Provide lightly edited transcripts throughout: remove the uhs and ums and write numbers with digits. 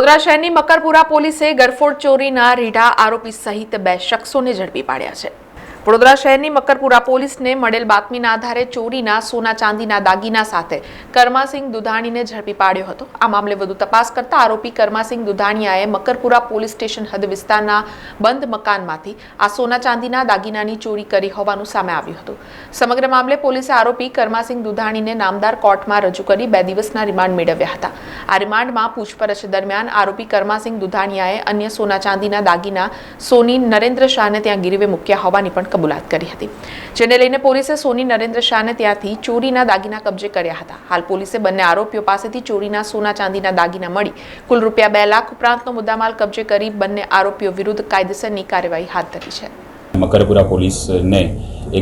વડોદરા શહેરની મકરપુરા પોલીસે ગરફોડ ચોરીના રીઢા આરોપી સહિત 2 શખ્સોને ઝડપી પાડ્યા છે। વડોદરા શહેરની મકરપુરા પોલીસને મળેલ બાતમીના આધારે ચોરીના સોના ચાંદીના દાગીના સાથે કર્માસિંહ દુધાણીને ઝડપી પાડ્યો હતો। આ મામલે વધુ તપાસ કરતા આરોપી કર્માસિંહ દુધાણીયાએ મકરપુરા પોલીસ સ્ટેશન હદ વિસ્તારના બંધ મકાનમાંથી આ સોના ચાંદીના દાગીનાની ચોરી કરી હોવાનું સામે આવ્યું હતું। સમગ્ર મામલે પોલીસે આરોપી કર્માસિંહ દુધાણીને નામદાર કોર્ટમાં રજૂ કરી 2 દિવસના રિમાન્ડ મેળવ્યા હતા। આ રિમાન્ડમાં પૂછપરછ દરમિયાન આરોપી કર્માસિંહ દુધાણીયાએ અન્ય સોના ચાંદીના દાગીના સોની નરેન્દ્ર શાહને ત્યાં ગીરવે મૂક્યા હોવાની પણ કબૂલાત કરી હતી, જેને લઈને પોલીસે સોની નરેન્દ્ર શાહને ત્યાંથી ચોરીના દાગીના કબજે કર્યા હતા। હાલ પોલીસે બંને આરોપીઓ પાસેથી ચોરીના સોના ચાંદીના દાગીના મળી કુલ રૂપિયા 2 લાખ ઉપરાંતનો મુદ્દામાલ કબજે કરી બંને આરોપીઓ વિરુદ્ધ કાયદેસરની કાર્યવાહી હાથ ધરી છે। મકરપુરા પોલીસને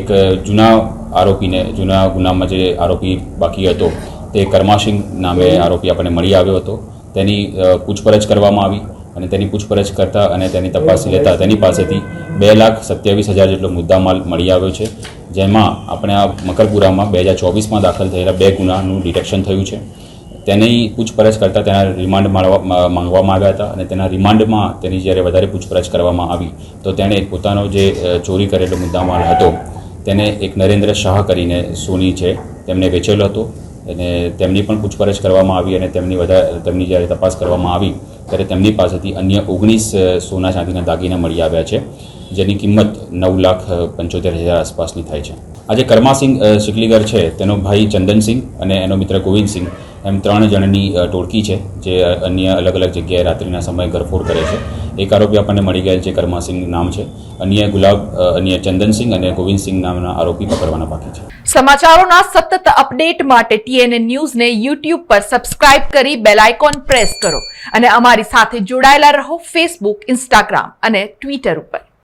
એક જૂના ગુનામાં જે આરોપી બાકી હતો તે કર્માસિંહ નામે આરોપી આપણને મળી આવ્યો હતો। તેની પૂછપરછ કરવામાં આવી અને તેની પૂછપરછ કરતા અને તેની તપાસ લેતા તેની પાસેથી 2,27,000 જેટલો મુદ્દામાલ મળી આવ્યો છે, જેમાં આપણે આ મકરપુરામાં 2024માં દાખલ થયેલા 2 ગુનાનું ડિટેક્શન થયું છે। તેની પૂછપરછ કરતાં તેના રિમાન્ડ માંગવામાં આવ્યા હતા અને તેના રિમાન્ડમાં તેની જ્યારે વધારે પૂછપરછ કરવામાં આવી તો તેણે પોતાનો જે ચોરી કરેલો મુદ્દામાલ હતો તેને એક નરેન્દ્ર શાહ કરીને સોની છે તેમને વેચેલો હતો અને તેમની પણ પૂછપરછ કરવામાં આવી અને તેમની જ્યારે તપાસ કરવામાં આવી ત્યારે તેમની પાસેથી અન્ય 19 સોના ચાંદીના દાગીના મળી આવ્યા છે, જેની કિંમત 9,75,000 આસપાસની થાય છે। આજે કર્માસિંહ સિકલીગર છે તેનો ભાઈ ચંદનસિંહ અને એનો મિત્ર ગોવિંદસિંહ એમ 3 જણની ટોળકી છે જે અન્ય અલગ અલગ જગ્યાએ રાત્રિના સમયે ગરફોડ કરે છે। એક આરોપી આપણને મળી ગયેલ છે, કર્માસિંહ નામ છે, અન્ય ચંદનસિંહ અને ગોવિંદસિંહ નામના આરોપી પકડવાના બાકી છે। સમાચારોના સતત અપડેટ માટે TNN ન્યૂઝને YouTube પર સબસ્ક્રાઇબ કરી બેલ આઇકોન પ્રેસ કરો અને અમારી સાથે જોડાયેલા રહો Facebook, Instagram અને Twitter ઉપર।